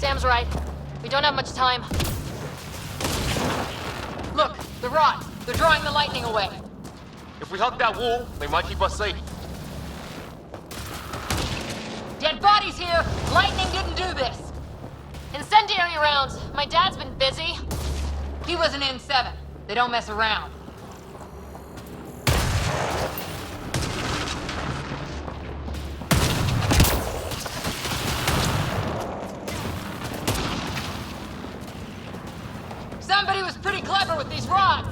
Sam's right. We don't have much time. Look, the rods. They're drawing the lightning away. If we hug that wall, they might keep us safe. Dead bodies here! Lightning didn't do this! Incendiary rounds. My dad's been busy. He was an N7. They don't mess around. Somebody was pretty clever with these rods!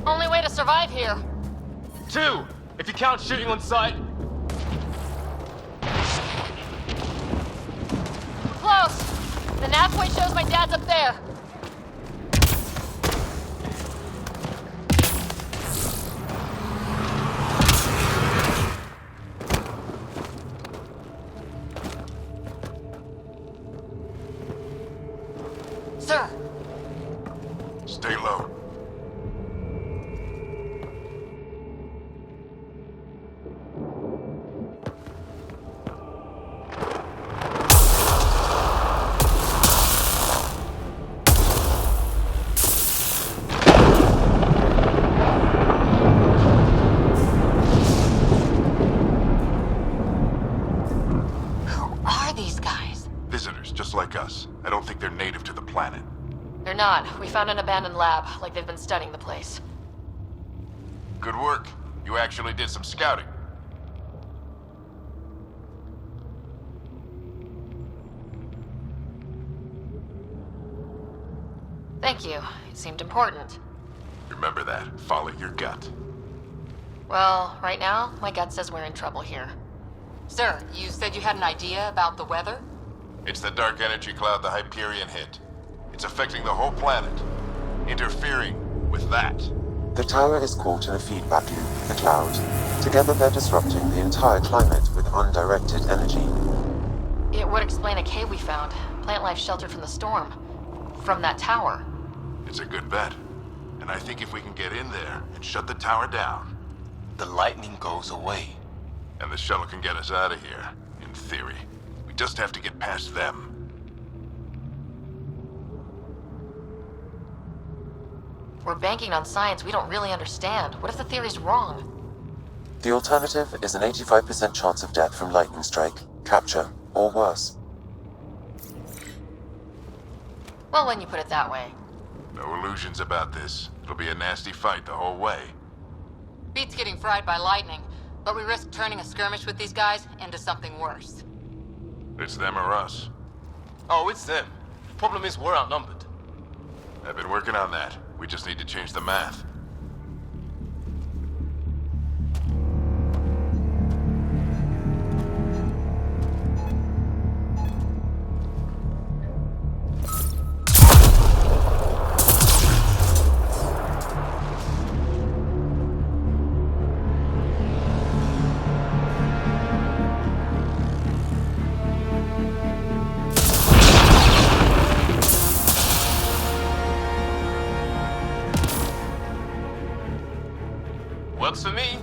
Only way to survive here. 2, if you count shooting on sight. Close. The nav point shows my dad's up there. Sir. Stay low. Like us. I don't think they're native to the planet. They're not. We found an abandoned lab, like they've been studying the place. Good work. You actually did some scouting. Thank you. It seemed important. Remember that. Follow your gut. Well, right now, my gut says we're in trouble here. Sir, you said you had an idea about the weather? It's the dark energy cloud the Hyperion hit. It's affecting the whole planet. Interfering with that. The tower is caught in a feedback loop with the cloud. Together they're disrupting the entire climate with undirected energy. It would explain a cave we found. Plant life sheltered from the storm. From that tower. It's a good bet. And I think if we can get in there and shut the tower down, the lightning goes away. And the shuttle can get us out of here, in theory. We just have to get past them. We're banking on science we don't really understand. What if the theory's wrong? The alternative is an 85% chance of death from lightning strike, capture, or worse. Well, when you put it that way. No illusions about this. It'll be a nasty fight the whole way. Beats getting fried by lightning, but we risk turning a skirmish with these guys into something worse. It's them or us. Oh, it's them. Problem is, we're outnumbered. I've been working on that. We just need to change the math. Works for me.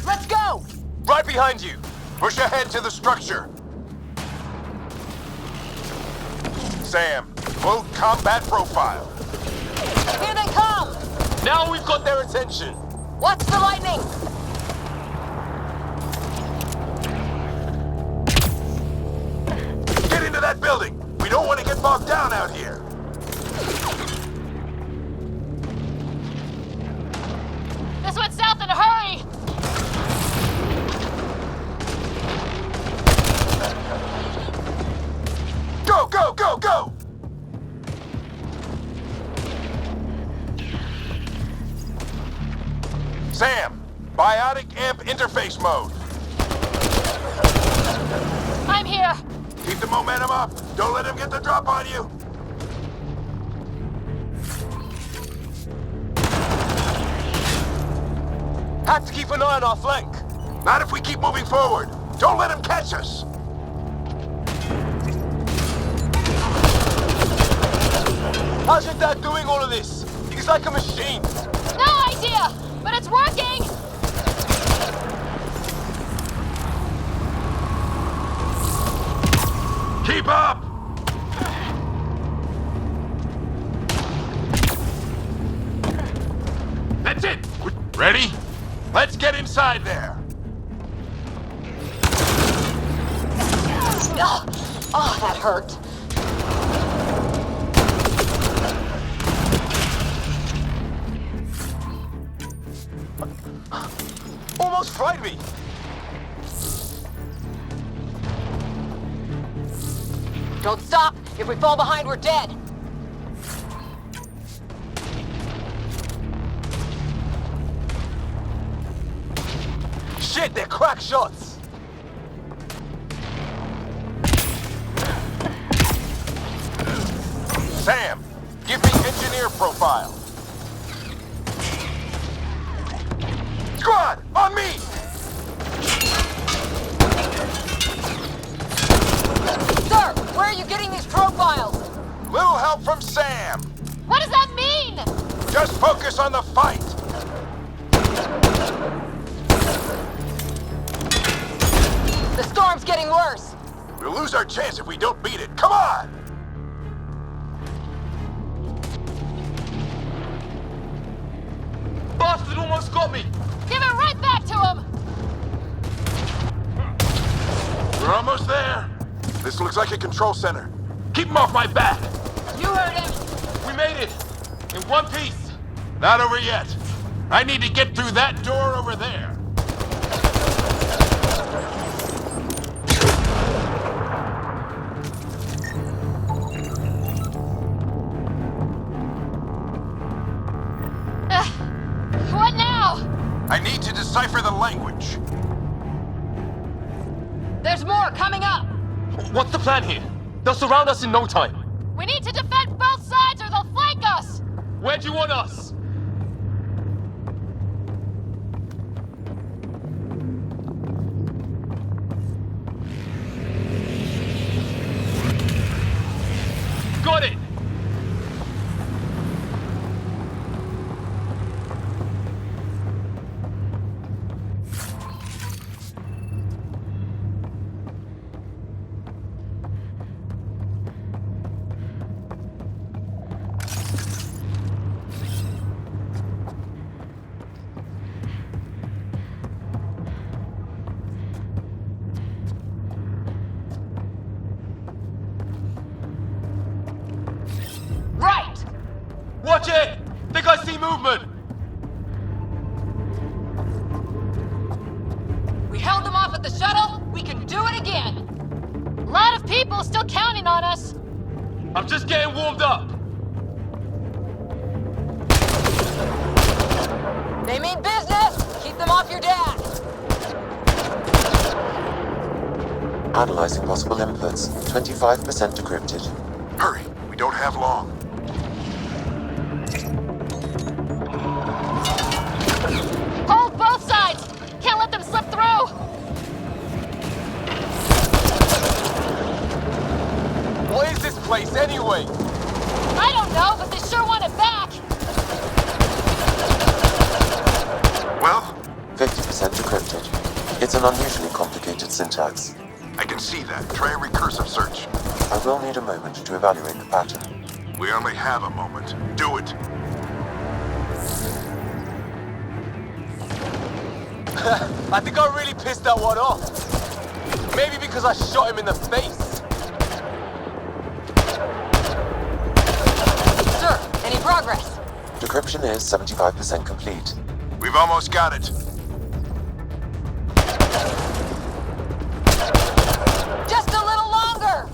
Let's go! Right behind you. Push ahead to the structure. Sam, full combat profile. Here they come! Now we've got their attention. Watch the lightning! Get into that building. We don't want to get bogged down out here. This went south in a hurry! Go, go, go, go! Sam, biotic amp interface mode. I'm here! Keep the momentum up. Don't let him get the drop on you. Have to keep an eye on our flank. Not if we keep moving forward. Don't let him catch us. How's your dad doing all of this? He's like a machine. No idea! But it's working! get inside there! Oh, that hurt. Almost fried me! Don't stop! If we fall behind, we're dead! Shit, they're crack shots! Sam, give me engineer profile. Squad, on me! Sir, where are you getting these profiles? Little help from Sam. What does that mean? Just focus on the fight. The storm's getting worse. We'll lose our chance if we don't beat it. Come on! Bastard almost got me! Give it right back to him! We're almost there. This looks like a control center. Keep him off my back. You heard him! We made it! In one piece! Not over yet. I need to get through that door over there. What now? I need to decipher the language. There's more coming up! What's the plan here? They'll surround us in no time. We need to defend both sides or they'll flank us! Where do you want us? Got it! Right! Watch it! Think I see movement! We held them off at the shuttle. We can do it again. A lot of people still counting on us. I'm just getting warmed up! They mean business. Keep them off your dad. Analyzing possible inputs. 25% decrypted. Hurry, we don't have long. Hold both sides. Can't let them slip through. What is this place anyway? I don't know, but they sure want it back. Well, 50% decrypted. It's an unusually complicated syntax. I can see that. Try a recursive search. I will need a moment to evaluate the pattern. We only have a moment. Do it. I think I really pissed that one off. Maybe because I shot him in the face. Sir, any progress? Decryption is 75% complete. We've almost got it. Just a little longer.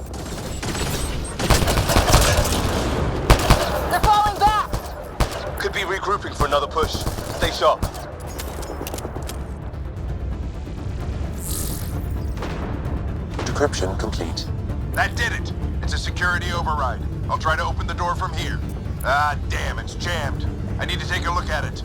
They're falling back. Could be regrouping for another push. Stay sharp. Decryption complete. That did it. It's a security override. I'll try to open the door from here. Ah, damn, it's jammed. I need to take a look at it.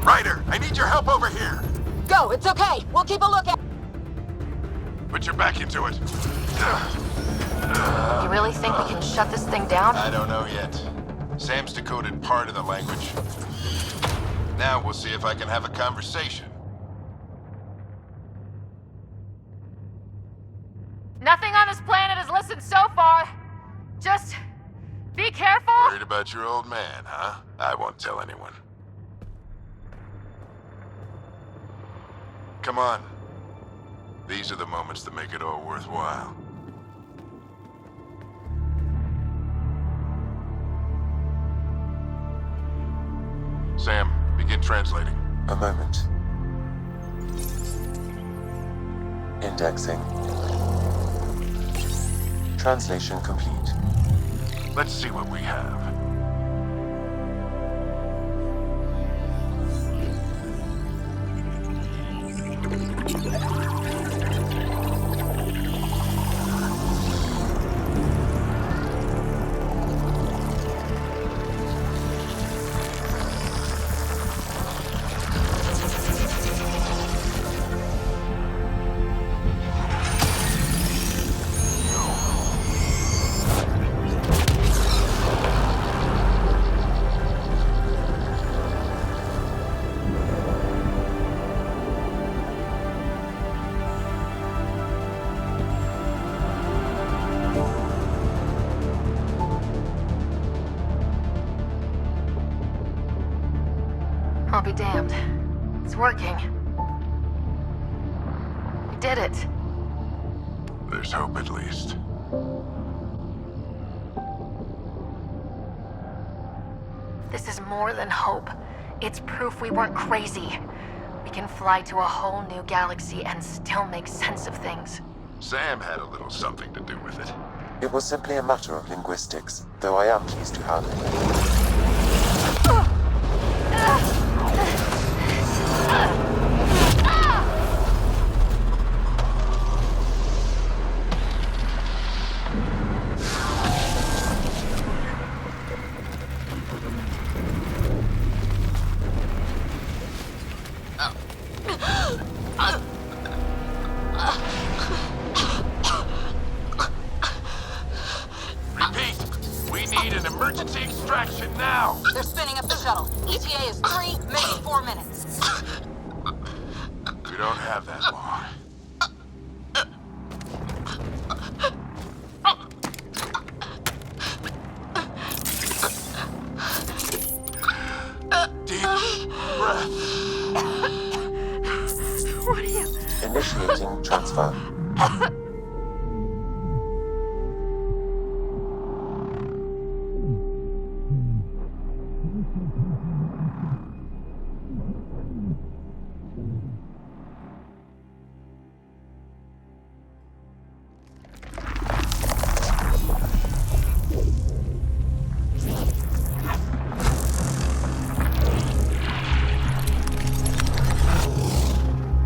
Ryder, I need your help over here. Go, it's okay. We'll keep a lookout. Put your back into it. You really think we can shut this thing down? I don't know yet. Sam's decoded part of the language. Now we'll see if I can have a conversation. Nothing on this planet has listened so far. Just Worried about your old man, huh? I won't tell anyone. Come on. These are the moments that make it all worthwhile. Sam, begin translating. A moment. Indexing. Translation complete. Let's see what we have. I'll be damned. It's working. We did it. There's hope at least. This is more than hope. It's proof we weren't crazy. We can fly to a whole new galaxy and still make sense of things. Sam had a little something to do with it. It was simply a matter of linguistics, though I am pleased to have it. Repeat, we need an emergency extraction now. They're spinning up the shuttle. ETA is 3, maybe 4 minutes. We don't have that long. Deep breath. What are you? Initiating transfer.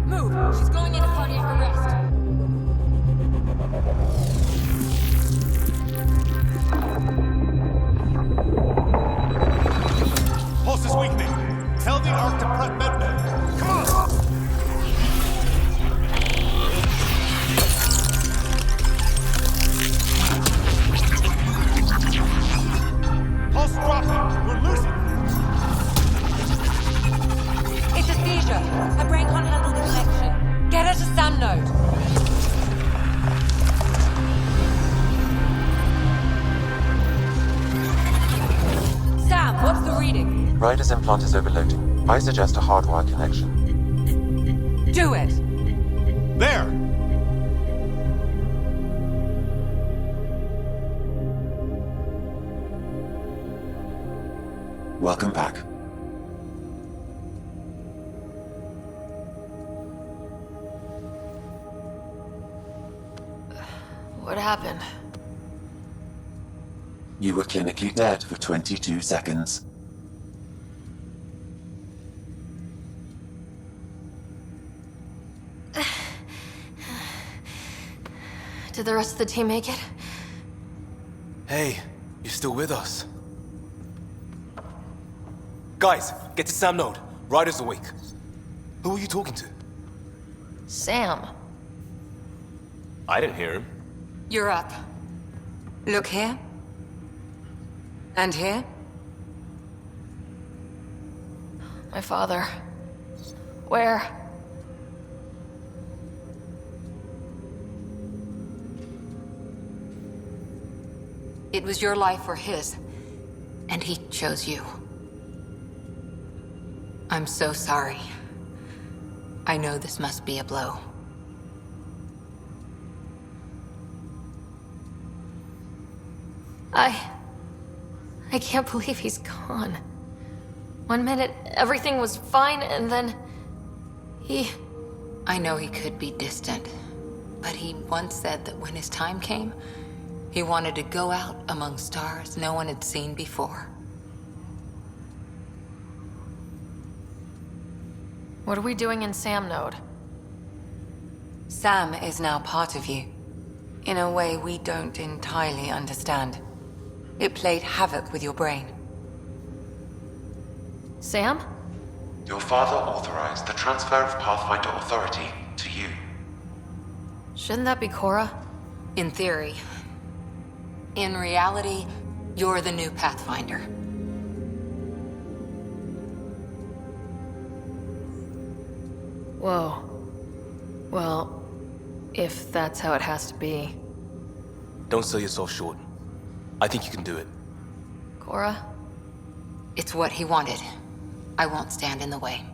Move! She's going into cardiac arrest. Pulse is weakening. Tell the Ark to prep medbay. Come on! Pulse dropping. We're losing. It's a seizure. Her brain can't handle the connection. Get her to Sam node. Sam, what's the reading? Rider's implant is overloading. I suggest a hardwire connection. Do it. There! Welcome back. What happened? You were clinically dead for 22 seconds. Did the rest of the team make it? Hey, you're still with us. Guys, get to Sam node. Ryder's awake. Who are you talking to? Sam. I didn't hear him. You're up. Look here. And here. My father. Where? It was your life or his. And he chose you. I'm so sorry. I know this must be a blow. I can't believe he's gone. 1 minute, everything was fine, and then... I know he could be distant, but he once said that when his time came, he wanted to go out among stars no one had seen before. What are we doing in Sam Node? Sam is now part of you, in a way we don't entirely understand. It played havoc with your brain. Sam? Your father authorized the transfer of Pathfinder authority to you. Shouldn't that be Cora? In theory. In reality, you're the new Pathfinder. Whoa. Well, if that's how it has to be. Don't sell yourself short. I think you can do it. Cora? It's what he wanted. I won't stand in the way.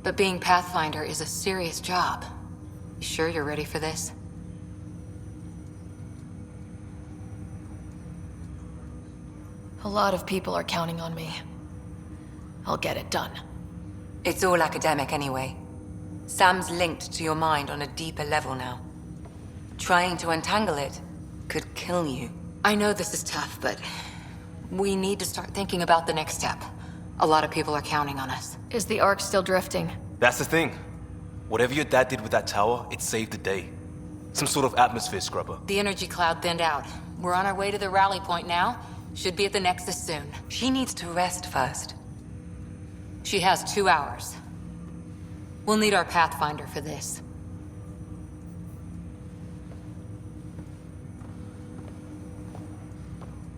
But being Pathfinder is a serious job. You sure you're ready for this? A lot of people are counting on me. I'll get it done. It's all academic anyway. Sam's linked to your mind on a deeper level now. Trying to untangle it could kill you. I know this is tough, but we need to start thinking about the next step. A lot of people are counting on us. Is the Ark still drifting? That's the thing. Whatever your dad did with that tower, it saved the day. Some sort of atmosphere scrubber. The energy cloud thinned out. We're on our way to the rally point now. Should be at the Nexus soon. She needs to rest first. She has 2 hours. We'll need our Pathfinder for this.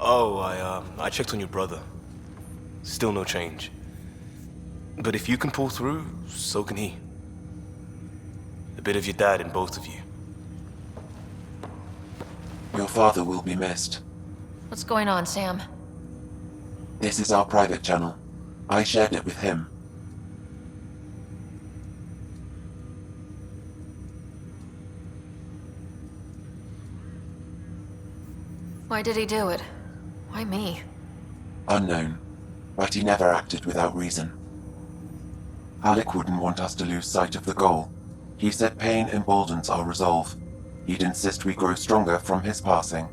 Oh, I checked on your brother. Still no change. But if you can pull through, so can he. A bit of your dad in both of you. Your father will be missed. What's going on, Sam? This is our private channel. I shared it with him. Why did he do it? Why me? Unknown, but he never acted without reason. Alec wouldn't want us to lose sight of the goal. He said pain emboldens our resolve. He'd insist we grow stronger from his passing.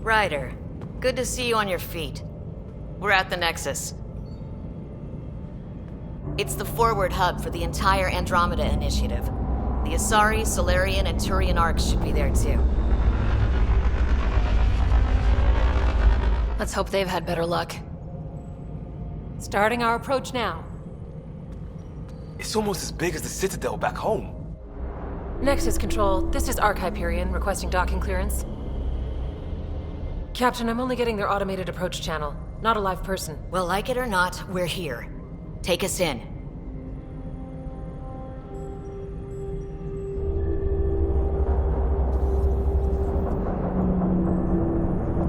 Ryder, good to see you on your feet. We're at the Nexus. It's the forward hub for the entire Andromeda initiative. The Asari, Solarian, and Turian arcs should be there too. Let's hope they've had better luck. Starting our approach now. It's almost as big as the Citadel back home. Nexus Control, this is Arc Hyperion requesting docking clearance. Captain, I'm only getting their automated approach channel, not a live person. Well, like it or not, we're here. Take us in.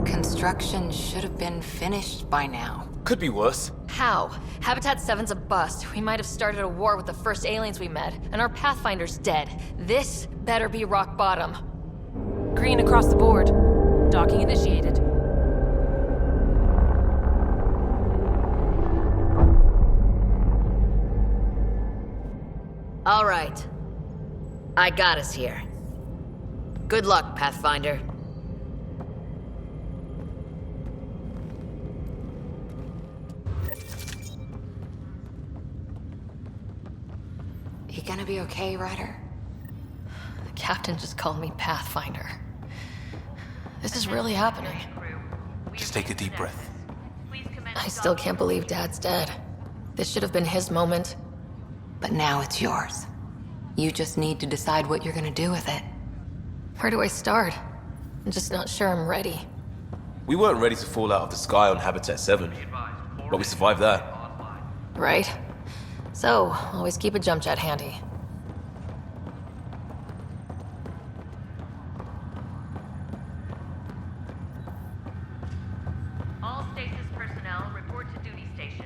Construction should have been finished by now. Could be worse. How? Habitat 7's a bust. We might have started a war with the first aliens we met, and our Pathfinder's dead. This better be rock bottom. Green across the board. Docking initiated. All right. I got us here. Good luck, Pathfinder. You gonna be okay, Ryder? The captain just called me Pathfinder. This is really happening. Just take a deep breath. I still can't believe Dad's dead. This should have been his moment. But now it's yours. You just need to decide what you're gonna do with it. Where do I start? I'm just not sure I'm ready. We weren't ready to fall out of the sky on Habitat 7, but we survived that. Right? So, always keep a jump jet handy. All stasis personnel report to duty stations.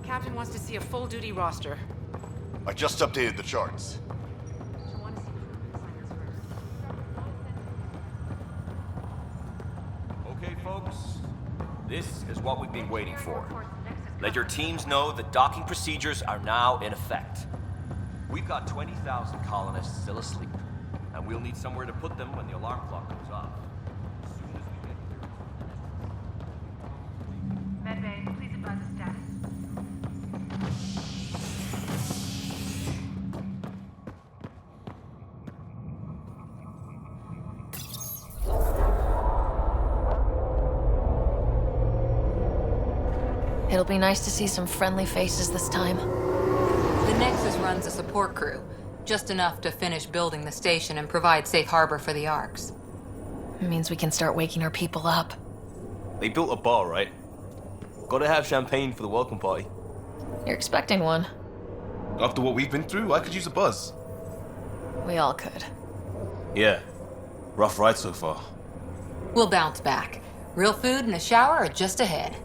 Captain wants to see a full duty roster. I just updated the charts. Okay, folks. This is what we've been waiting for. Let your teams know that docking procedures are now in effect. We've got 20,000 colonists still asleep, and we'll need somewhere to put them when the alarm clock goes off. As soon as we get Medbay, please advise the status. It'll be nice to see some friendly faces this time. The Nexus runs a support crew, just enough to finish building the station and provide safe harbor for the arcs. It means we can start waking our people up. They built a bar, right? Gotta have champagne for the welcome party. You're expecting one. After what we've been through, I could use a buzz. We all could. Yeah. Rough ride so far. We'll bounce back. Real food and a shower are just ahead.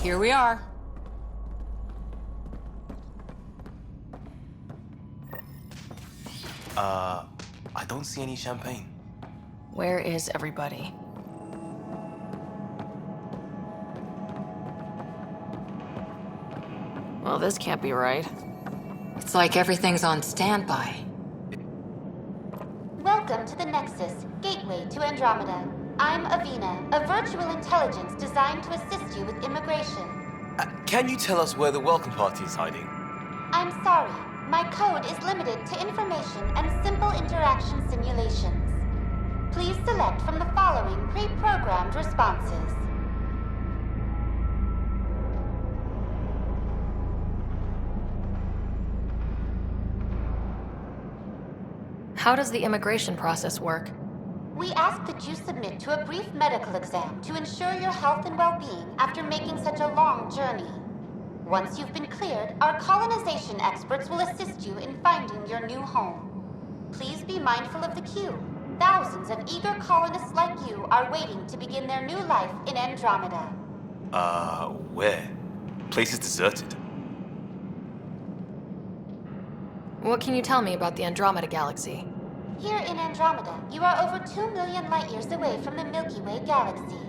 Here we are. I don't see any champagne. Where is everybody? Well, this can't be right. It's like everything's on standby. Welcome to the Nexus, gateway to Andromeda. I'm Avina, a virtual intelligence designed to assist you with immigration. Can you tell us where the welcome party is hiding? I'm sorry. My code is limited to information and simple interaction simulations. Please select from the following pre-programmed responses. How does the immigration process work? We ask that you submit to a brief medical exam to ensure your health and well-being after making such a long journey. Once you've been cleared, our colonization experts will assist you in finding your new home. Please be mindful of the queue. Thousands of eager colonists like you are waiting to begin their new life in Andromeda. Where? Place is deserted. What can you tell me about the Andromeda galaxy? Here in Andromeda, you are over 2 million light-years away from the Milky Way galaxy.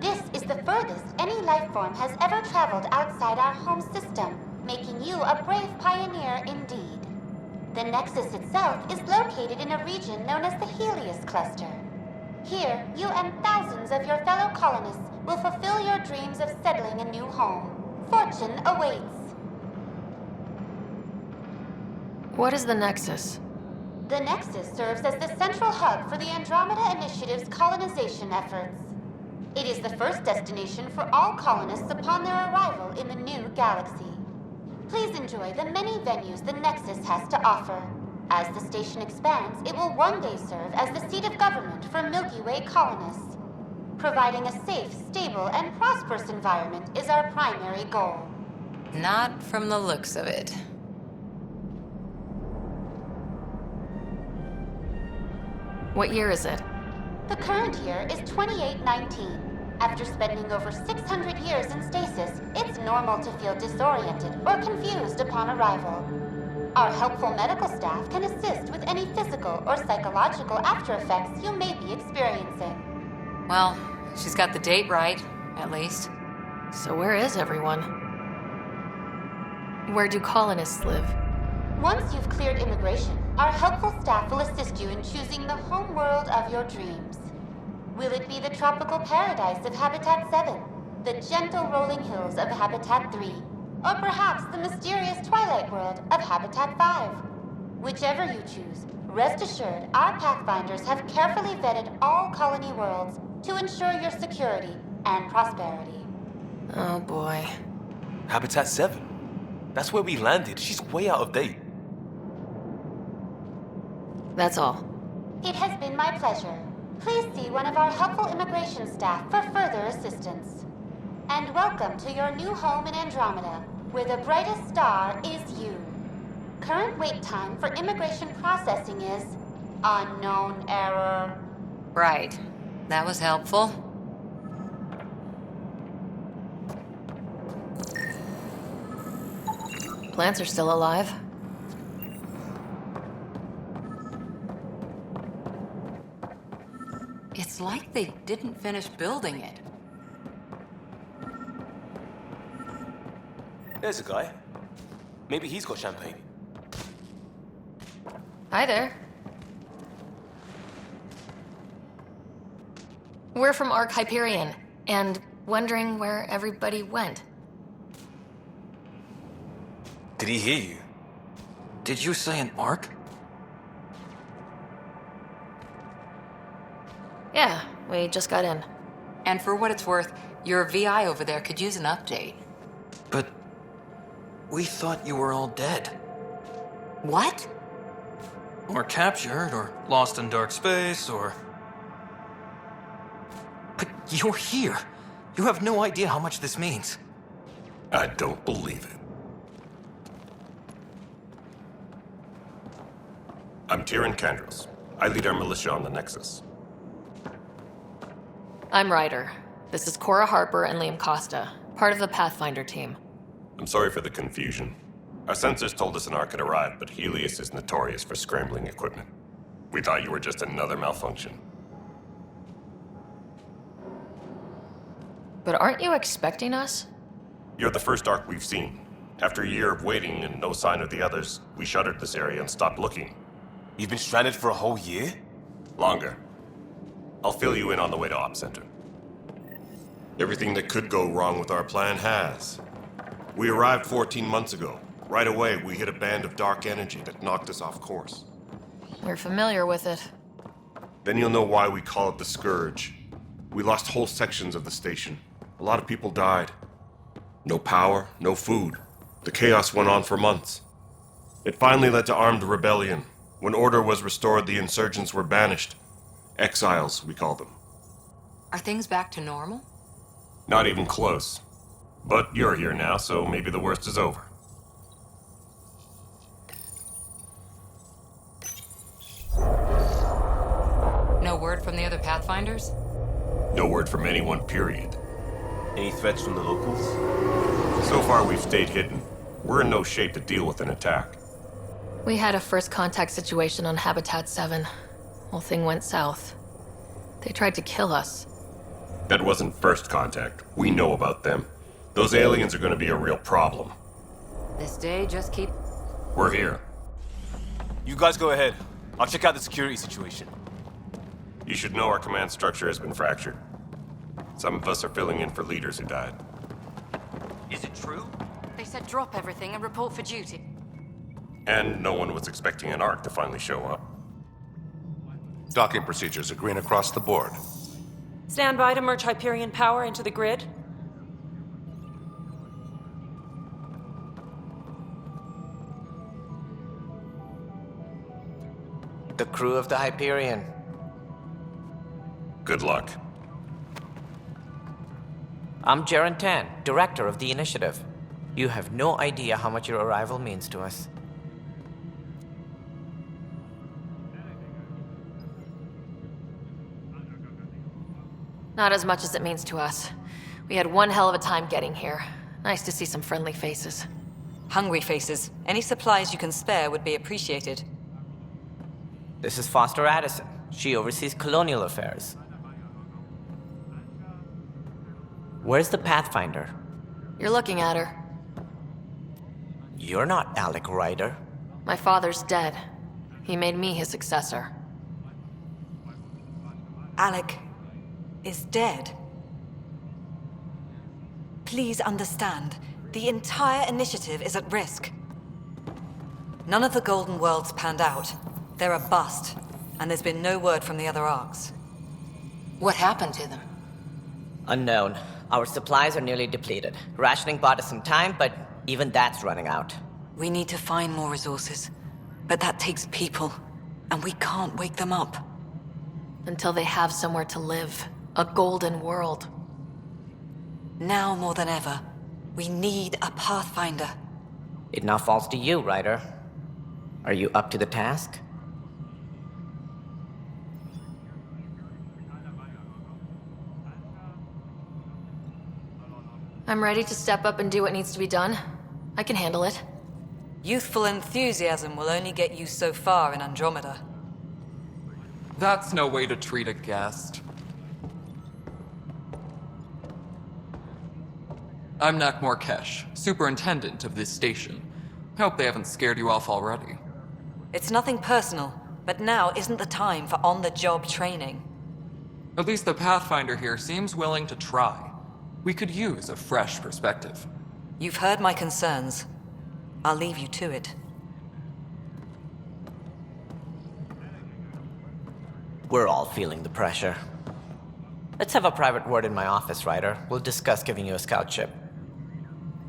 This is the furthest any life form has ever traveled outside our home system, making you a brave pioneer indeed. The Nexus itself is located in a region known as the Helios Cluster. Here, you and thousands of your fellow colonists will fulfill your dreams of settling a new home. Fortune awaits. What is the Nexus? The Nexus serves as the central hub for the Andromeda Initiative's colonization efforts. It is the first destination for all colonists upon their arrival in the new galaxy. Please enjoy the many venues the Nexus has to offer. As the station expands, it will one day serve as the seat of government for Milky Way colonists. Providing a safe, stable, and prosperous environment is our primary goal. Not from the looks of it. What year is it? The current year is 2819. After spending over 600 years in stasis, it's normal to feel disoriented or confused upon arrival. Our helpful medical staff can assist with any physical or psychological after effects you may be experiencing. Well, she's got the date right, at least. So where is everyone? Where do colonists live? Once you've cleared immigration, our helpful staff will assist you in choosing the home world of your dreams. Will it be the tropical paradise of Habitat 7, the gentle rolling hills of Habitat 3, or perhaps the mysterious twilight world of Habitat 5? Whichever you choose, rest assured our Pathfinders have carefully vetted all colony worlds to ensure your security and prosperity. Oh boy. Habitat 7? That's where we landed. She's way out of date. That's all. It has been my pleasure. Please see one of our helpful immigration staff for further assistance. And welcome to your new home in Andromeda, where the brightest star is you. Current wait time for immigration processing is unknown error. Right. That was helpful. Plants are still alive. It's like they didn't finish building it. There's a guy. Maybe he's got champagne. Hi there. We're from Ark Hyperion, and wondering where everybody went. Did he hear you? Did you say an arc? Yeah, we just got in. And for what it's worth, your VI over there could use an update. But we thought you were all dead. What? Or captured, or lost in dark space, or... But you're here. You have no idea how much this means. I don't believe it. I'm Tyrion Kandros. I lead our militia on the Nexus. I'm Ryder. This is Cora Harper and Liam Costa, part of the Pathfinder team. I'm sorry for the confusion. Our sensors told us an Ark had arrived, but Helios is notorious for scrambling equipment. We thought you were just another malfunction. But aren't you expecting us? You're the first Ark we've seen. After a year of waiting and no sign of the others, we shuttered this area and stopped looking. You've been stranded for a whole year? Longer. I'll fill you in on the way to Op Center. Everything that could go wrong with our plan has. We arrived 14 months ago. Right away, we hit a band of dark energy that knocked us off course. We're familiar with it. Then you'll know why we call it the Scourge. We lost whole sections of the station. A lot of people died. No power, no food. The chaos went on for months. It finally led to armed rebellion. When order was restored, the insurgents were banished. Exiles, we call them. Are things back to normal? Not even close. But you're here now, so maybe the worst is over. No word from the other Pathfinders? No word from anyone, period. Any threats from the locals? So far, we've stayed hidden. We're in no shape to deal with an attack. We had a first contact situation on Habitat 7. Whole thing went south. They tried to kill us. That wasn't first contact. We know about them. Those aliens are going to be a real problem. This day just keep... We're here. You guys go ahead. I'll check out the security situation. You should know our command structure has been fractured. Some of us are filling in for leaders who died. Is it true? They said drop everything and report for duty. And no one was expecting an Ark to finally show up. Docking procedures are green across the board. Stand by to merge Hyperion power into the grid. The crew of the Hyperion. Good luck. I'm Jaren Tan, director of the initiative. You have no idea how much your arrival means to us. Not as much as it means to us. We had one hell of a time getting here. Nice to see some friendly faces. Hungry faces. Any supplies you can spare would be appreciated. This is Foster Addison. She oversees colonial affairs. Where's the Pathfinder? You're looking at her. You're not Alec Ryder. My father's dead. He made me his successor. Alec is dead. Please understand, the entire initiative is at risk. None of the Golden Worlds panned out. They're a bust, and there's been no word from the other arcs. What happened to them? Unknown. Our supplies are nearly depleted. Rationing bought us some time, but even that's running out. We need to find more resources, but that takes people, and we can't wake them up. Until they have somewhere to live. A golden world. Now more than ever, we need a Pathfinder. It now falls to you, Ryder. Are you up to the task? I'm ready to step up and do what needs to be done. I can handle it. Youthful enthusiasm will only get you so far in Andromeda. That's no way to treat a guest. I'm Nakmor Kesh, superintendent of this station. Hope they haven't scared you off already. It's nothing personal, but now isn't the time for on-the-job training. At least the Pathfinder here seems willing to try. We could use a fresh perspective. You've heard my concerns. I'll leave you to it. We're all feeling the pressure. Let's have a private word in my office, Ryder. We'll discuss giving you a scout ship.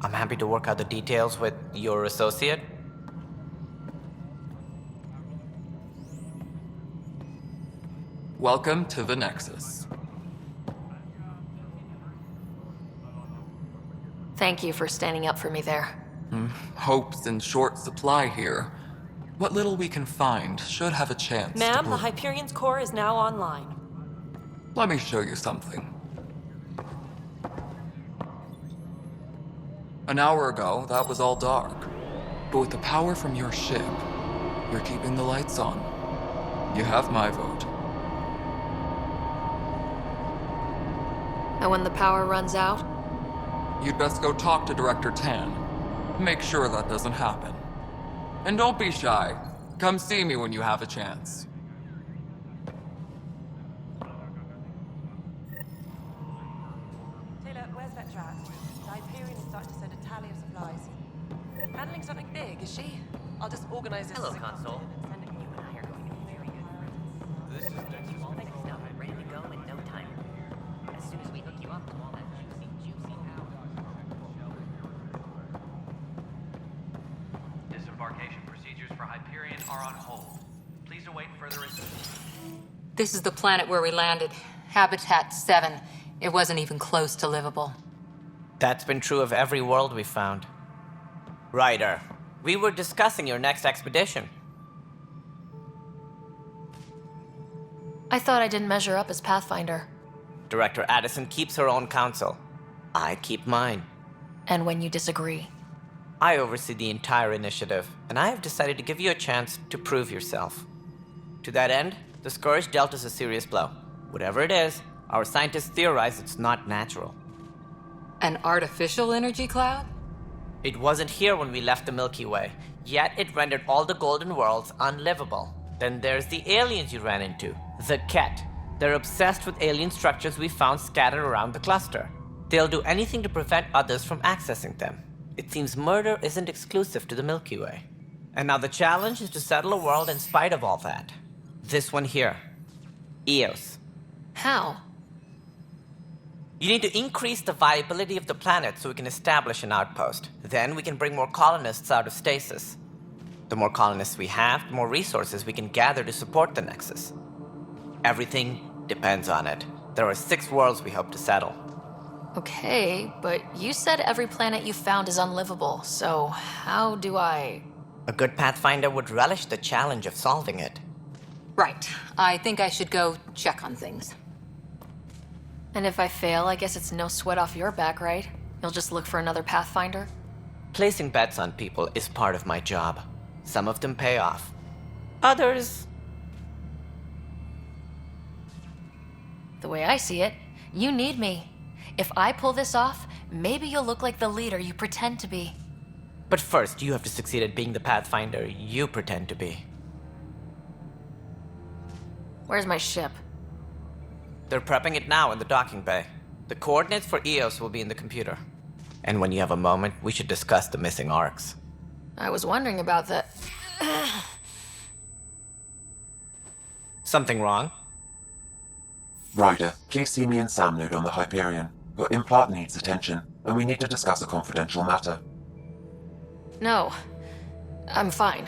I'm happy to work out the details with your associate. Welcome to the Nexus. Thank you for standing up for me there. Hope's in short supply here. What little we can find should have a chance Ma'am, to the Hyperion's core is now online. Let me show you something. An hour ago, that was all dark. But with the power from your ship, you're keeping the lights on. You have my vote. And when the power runs out? You'd best go talk to Director Tan. Make sure that doesn't happen. And don't be shy. Come see me when you have a chance. Taylor, where's Vetra at? The Hyperion is starting to send a tally of supplies. Handling something big, is she? I'll just organize this. Hello, Console. This is ready to go in no time. As soon as we hook you up with all that juicy power. Disembarkation procedures for Hyperion are on hold. Please await further instructions. This is the planet where we landed. Habitat 7. It wasn't even close to livable. That's been true of every world we've found. Ryder, we were discussing your next expedition. I thought I didn't measure up as Pathfinder. Director Addison keeps her own counsel. I keep mine. And when you disagree? I oversee the entire initiative, and I have decided to give you a chance to prove yourself. To that end, the Scourge dealt us a serious blow. Whatever it is, our scientists theorize it's not natural. An artificial energy cloud? It wasn't here when we left the Milky Way. Yet it rendered all the golden worlds unlivable. Then there's the aliens you ran into, the Ket. They're obsessed with alien structures we found scattered around the cluster. They'll do anything to prevent others from accessing them. It seems murder isn't exclusive to the Milky Way. And now the challenge is to settle a world in spite of all that. This one here. Eos. How? You need to increase the viability of the planet so we can establish an outpost. Then we can bring more colonists out of stasis. The more colonists we have, the more resources we can gather to support the Nexus. Everything depends on it. There are 6 worlds we hope to settle. Okay, but you said every planet you found is unlivable, so how do I... A good Pathfinder would relish the challenge of solving it. Right. I think I should go check on things. And if I fail, I guess it's no sweat off your back, right? You'll just look for another Pathfinder? Placing bets on people is part of my job. Some of them pay off. Others... The way I see it, you need me. If I pull this off, maybe you'll look like the leader you pretend to be. But first, you have to succeed at being the Pathfinder you pretend to be. Where's my ship? They're prepping it now in the docking bay. The coordinates for Eos will be in the computer. And when you have a moment, we should discuss the missing arcs. I was wondering about that. Something wrong? Ryder, please see me and Sam Node on the Hyperion. Your implant needs attention, and we need to discuss a confidential matter. No. I'm fine.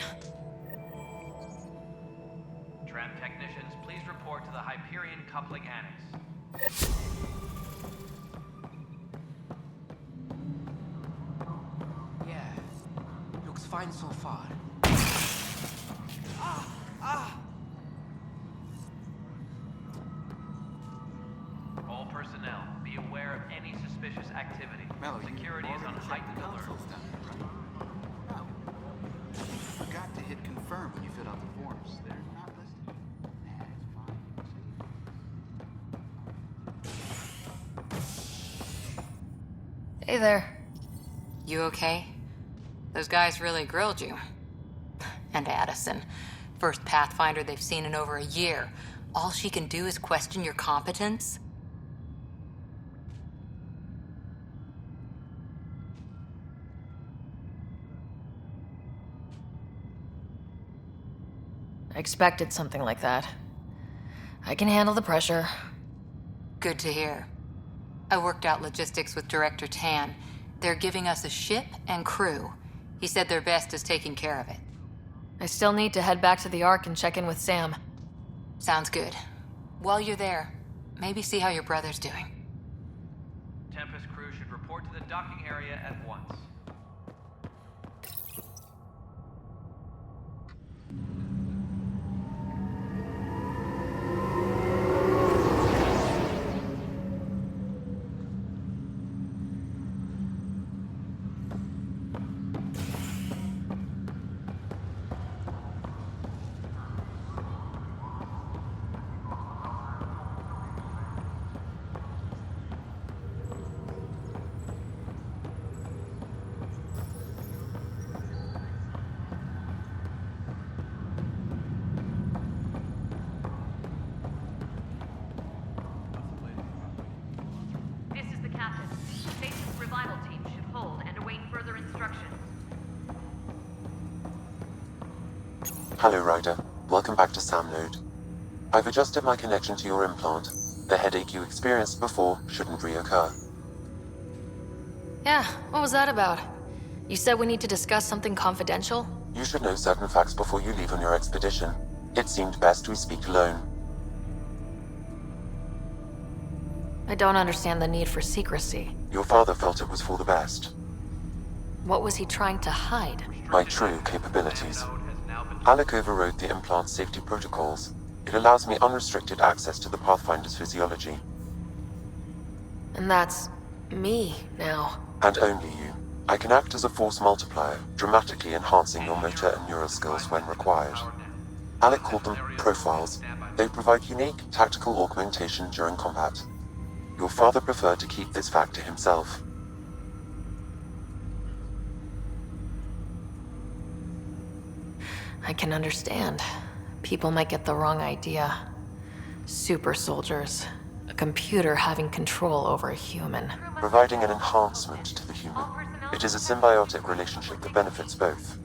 Tram technicians, please report to the Hyperion coupling annex. Yeah, looks fine so far. All personnel, be aware of any suspicious activity. Security is on heightened alert. Forgot to hit confirm when you filled out the forms. They're not listed. Hey there. You okay? Those guys really grilled you. And Addison, first Pathfinder they've seen in over a year. All she can do is question your competence? I expected something like that. I can handle the pressure. Good to hear. I worked out logistics with Director Tan. They're giving us a ship and crew. He said their best is taking care of it. I still need to head back to the Ark and check in with Sam. Sounds good. While you're there, maybe see how your brother's doing. Tempest crew should report to the docking area at once. Hello, Ryder. Welcome back to Sam Node. I've adjusted my connection to your implant. The headache you experienced before shouldn't reoccur. Yeah, what was that about? You said we need to discuss something confidential? You should know certain facts before you leave on your expedition. It seemed best we speak alone. I don't understand the need for secrecy. Your father felt it was for the best. What was he trying to hide? My true capabilities. Alec overrode the implant safety protocols. It allows me unrestricted access to the Pathfinder's physiology. And that's me now. And only you. I can act as a force multiplier, dramatically enhancing your motor and neural skills when required. Alec called them profiles. They provide unique tactical augmentation during combat. Your father preferred to keep this fact to himself. I can understand. People might get the wrong idea. Super soldiers. A computer having control over a human. Providing an enhancement to the human. It is a symbiotic relationship that benefits both.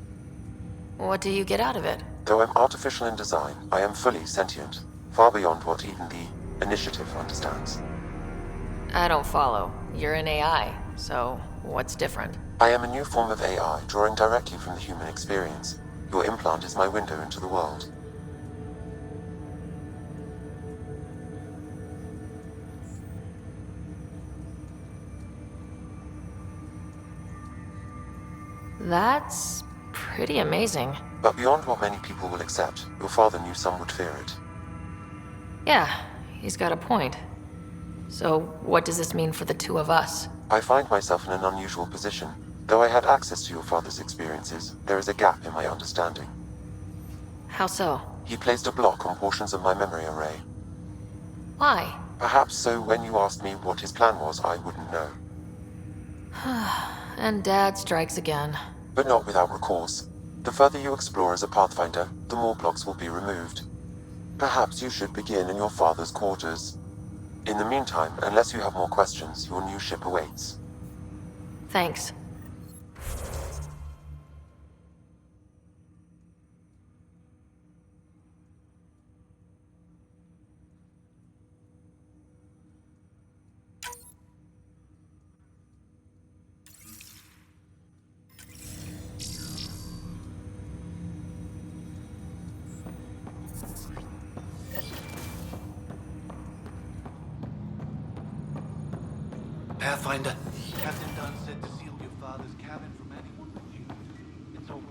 What do you get out of it? Though I'm artificial in design, I am fully sentient, far beyond what even the Initiative understands. I don't follow. You're an AI, so what's different? I am a new form of AI, drawing directly from the human experience. Your implant is my window into the world. That's pretty amazing. But beyond what many people will accept, your father knew some would fear it. Yeah, he's got a point. So, what does this mean for the two of us? I find myself in an unusual position. Though I had access to your father's experiences, there is a gap in my understanding. How so? He placed a block on portions of my memory array. Why? Perhaps so when you asked me what his plan was, I wouldn't know. And Dad strikes again. But not without recourse. The further you explore as a Pathfinder, the more blocks will be removed. Perhaps you should begin in your father's quarters. In the meantime, unless you have more questions, your new ship awaits. Thanks. Pathfinder. Captain Dunn said to seal your father's cabin from anyone but you. It's over.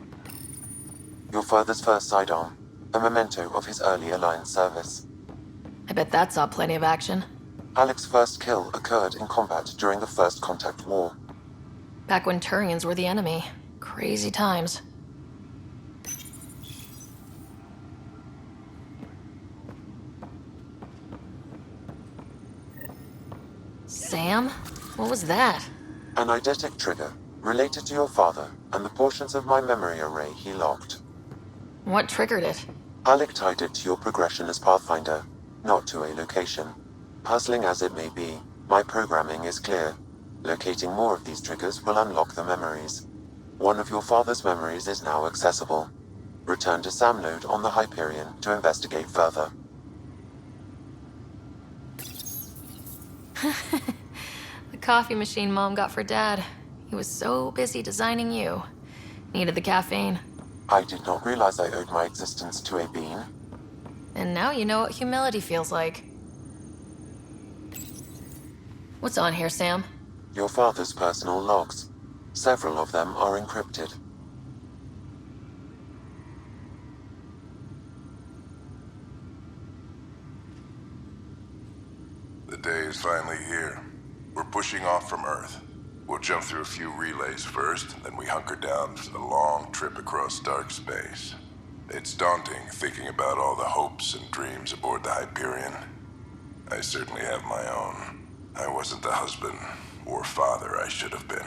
Your father's first sidearm, a memento of his early Alliance service. I bet that saw plenty of action. Alec's first kill occurred in combat during the First Contact War. Back when Turians were the enemy. Crazy times. Sam? What was that? An eidetic trigger, related to your father, and the portions of my memory array he locked. What triggered it? Alec tied it to your progression as Pathfinder, not to a location. Puzzling as it may be, my programming is clear. Locating more of these triggers will unlock the memories. One of your father's memories is now accessible. Return to Sam Node on the Hyperion to investigate further. The coffee machine Mom got for Dad. He was so busy designing you. Needed the caffeine. I did not realize I owed my existence to a bean. And now you know what humility feels like. What's on here, Sam? Your father's personal logs. Several of them are encrypted. The day is finally here. We're pushing off from Earth. We'll jump through a few relays first, then we hunker down for the long trip across dark space. It's daunting thinking about all the hopes and dreams aboard the Hyperion. I certainly have my own. I wasn't the husband or father I should have been.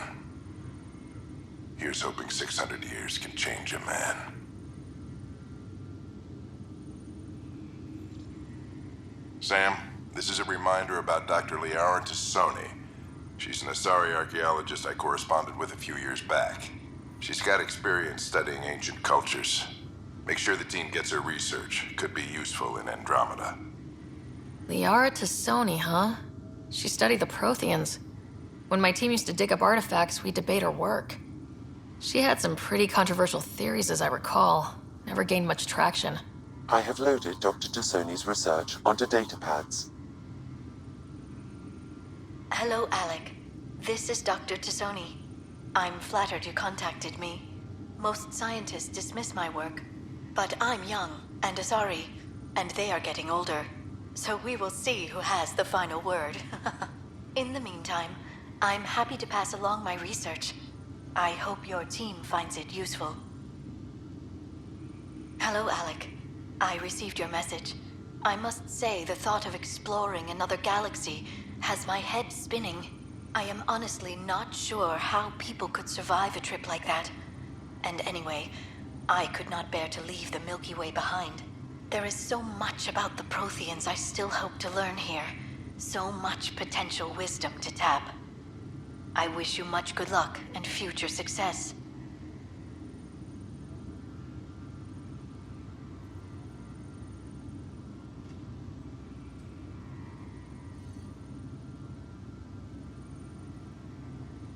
Here's hoping 600 years can change a man. Sam, this is a reminder about Dr. Liara Tassoni. She's an Asari archaeologist I corresponded with a few years back. She's got experience studying ancient cultures. Make sure the team gets her research. Could be useful in Andromeda. Liara Tassoni, huh? She studied the Protheans. When my team used to dig up artifacts, we'd debate her work. She had some pretty controversial theories, as I recall. Never gained much traction. I have loaded Dr. Tassoni's research onto datapads. Hello, Alec. This is Dr. Tassoni. I'm flattered you contacted me. Most scientists dismiss my work, but I'm young and Asari, and they are getting older. So we will see who has the final word. In the meantime, I'm happy to pass along my research. I hope your team finds it useful. Hello, Alec. I received your message. I must say the thought of exploring another galaxy has my head spinning. I am honestly not sure how people could survive a trip like that. And anyway, I could not bear to leave the Milky Way behind. There is so much about the Protheans I still hope to learn here. So much potential wisdom to tap. I wish you much good luck and future success.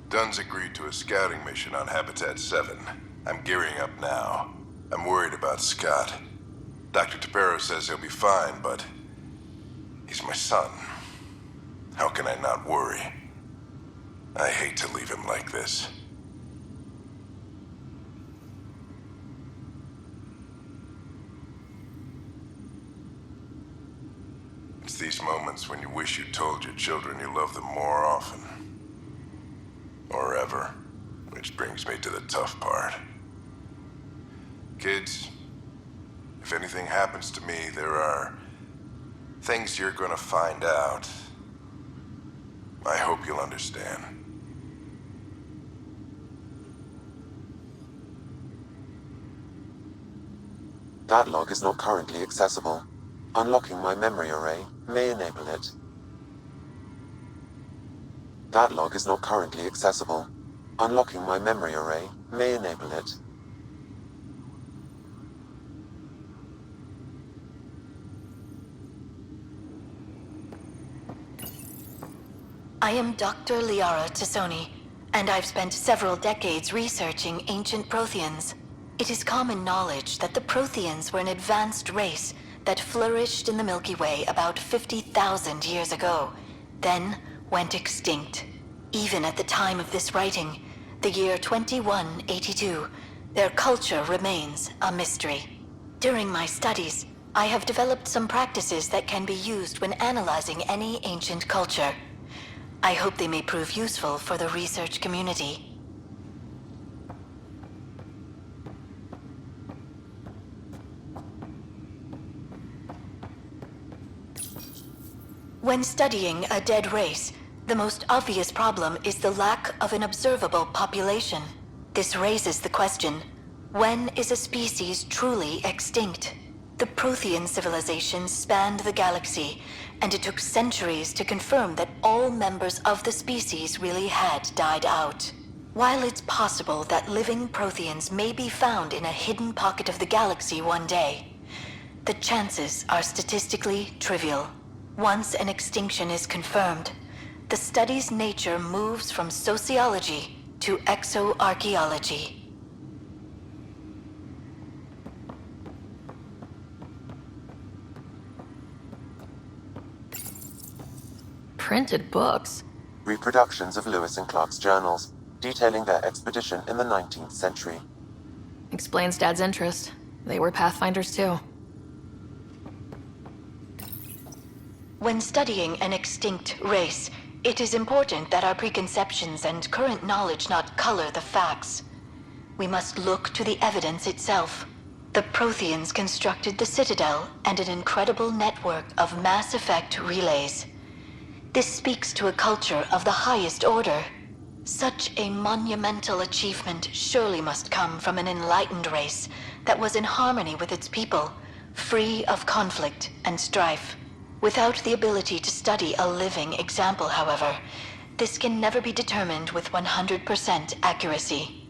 Dunn's agreed to a scouting mission on Habitat 7. I'm gearing up now. I'm worried about Scott. Dr. Tapero says he'll be fine, but he's my son. How can I not worry? I hate to leave him like this. It's these moments when you wish you told your children you love them more often. Or ever. Which brings me to the tough part. Kids, if anything happens to me, there are things you're gonna find out. I hope you'll understand. That log is not currently accessible. Unlocking my memory array may enable it. That log is not currently accessible. Unlocking my memory array may enable it. I am Dr. Liara Tassoni, and I've spent several decades researching ancient Protheans. It is common knowledge that the Protheans were an advanced race that flourished in the Milky Way about 50,000 years ago, then went extinct. Even at the time of this writing, the year 2182, their culture remains a mystery. During my studies, I have developed some practices that can be used when analyzing any ancient culture. I hope they may prove useful for the research community. When studying a dead race, the most obvious problem is the lack of an observable population. This raises the question, when is a species truly extinct? The Prothean civilization spanned the galaxy, and it took centuries to confirm that all members of the species really had died out. While it's possible that living Protheans may be found in a hidden pocket of the galaxy one day, the chances are statistically trivial. Once an extinction is confirmed, the study's nature moves from sociology to exoarchaeology. Printed books? Reproductions of Lewis and Clark's journals, detailing their expedition in the 19th century. Explains Dad's interest. They were Pathfinders too. When studying an extinct race, it is important that our preconceptions and current knowledge not color the facts. We must look to the evidence itself. The Protheans constructed the Citadel and an incredible network of mass effect relays. This speaks to a culture of the highest order. Such a monumental achievement surely must come from an enlightened race that was in harmony with its people, free of conflict and strife. Without the ability to study a living example, however, this can never be determined with 100% accuracy.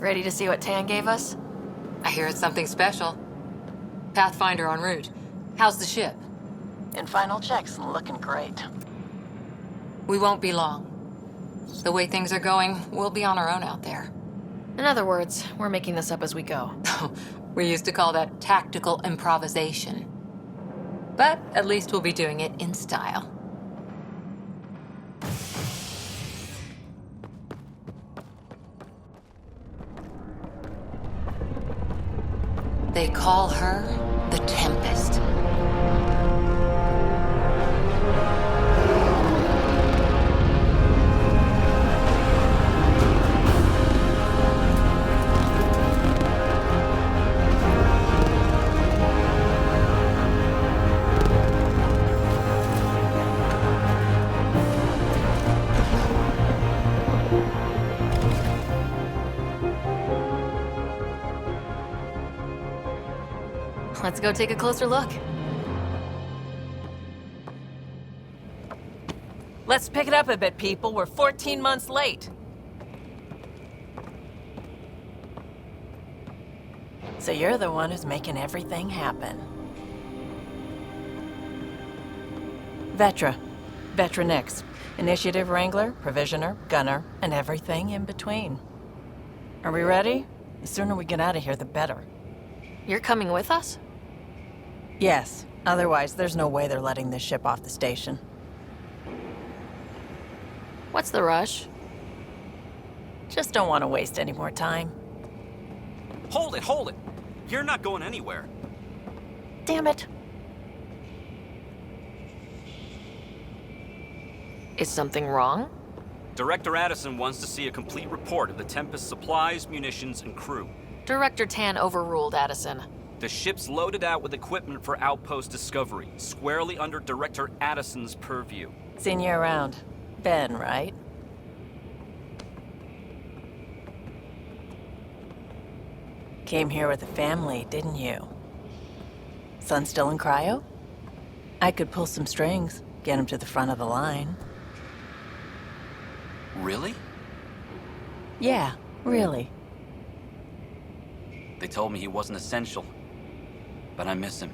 Ready to see what Tan gave us? I hear it's something special. Pathfinder en route. How's the ship? In final checks, looking great. We won't be long. The way things are going, we'll be on our own out there. In other words, we're making this up as we go. We used to call that tactical improvisation. But at least we'll be doing it in style. They call her the Tempest. Let's go take a closer look. Let's pick it up a bit, people. We're 14 months late. So you're the one who's making everything happen. Vetra. Vetra Nix. Initiative Wrangler, Provisioner, Gunner, and everything in between. Are we ready? The sooner we get out of here, the better. You're coming with us? Yes. Otherwise, there's no way they're letting this ship off the station. What's the rush? Just don't want to waste any more time. Hold it, hold it! You're not going anywhere. Damn it. Is something wrong? Director Addison wants to see a complete report of the Tempest's supplies, munitions, and crew. Director Tan overruled Addison. The ship's loaded out with equipment for outpost discovery, squarely under Director Addison's purview. Seen you around. Ben, right? Came here with a family, didn't you? Son still in cryo? I could pull some strings, get him to the front of the line. Really? Yeah, really. They told me he wasn't essential, but I miss him.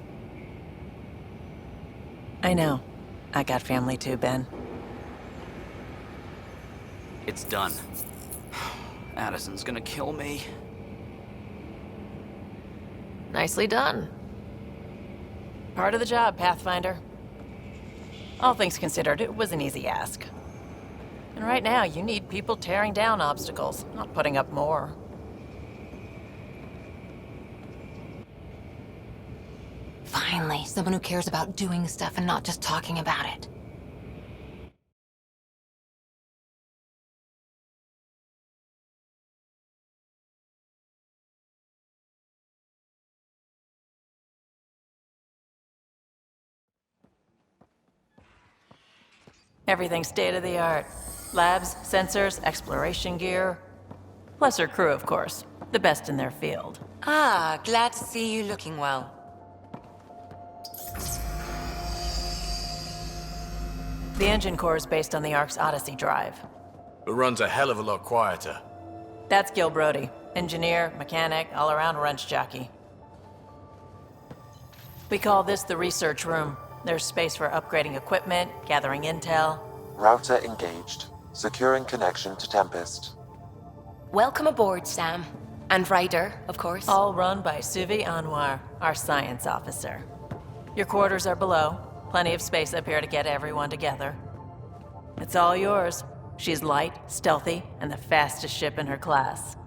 I know. I got family too, Ben. It's done. Addison's gonna kill me. Nicely done. Part of the job, Pathfinder. All things considered, it was an easy ask. And right now, you need people tearing down obstacles, not putting up more. Finally, someone who cares about doing stuff and not just talking about it. Everything's state-of-the-art. Labs, sensors, exploration gear. Plus her crew, of course. The best in their field. Ah, glad to see you looking well. The engine core is based on the Ark's Odyssey drive. It runs a hell of a lot quieter. That's Gil Brody. Engineer, mechanic, all-around wrench jockey. We call this the research room. There's space for upgrading equipment, gathering intel. Router engaged. Securing connection to Tempest. Welcome aboard, Sam. And Ryder, of course. All run by Suvi Anwar, our science officer. Your quarters are below. Plenty of space up here to get everyone together. It's all yours. She's light, stealthy, and the fastest ship in her class.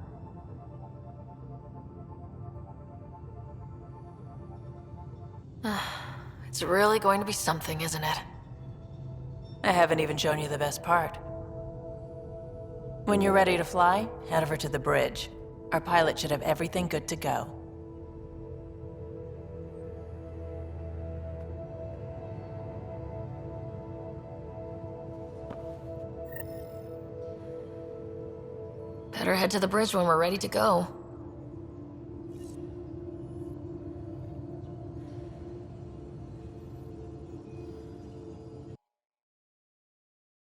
It's really going to be something, isn't it? I haven't even shown you the best part. When you're ready to fly, head over to the bridge. Our pilot should have everything good to go. Better head to the bridge when we're ready to go.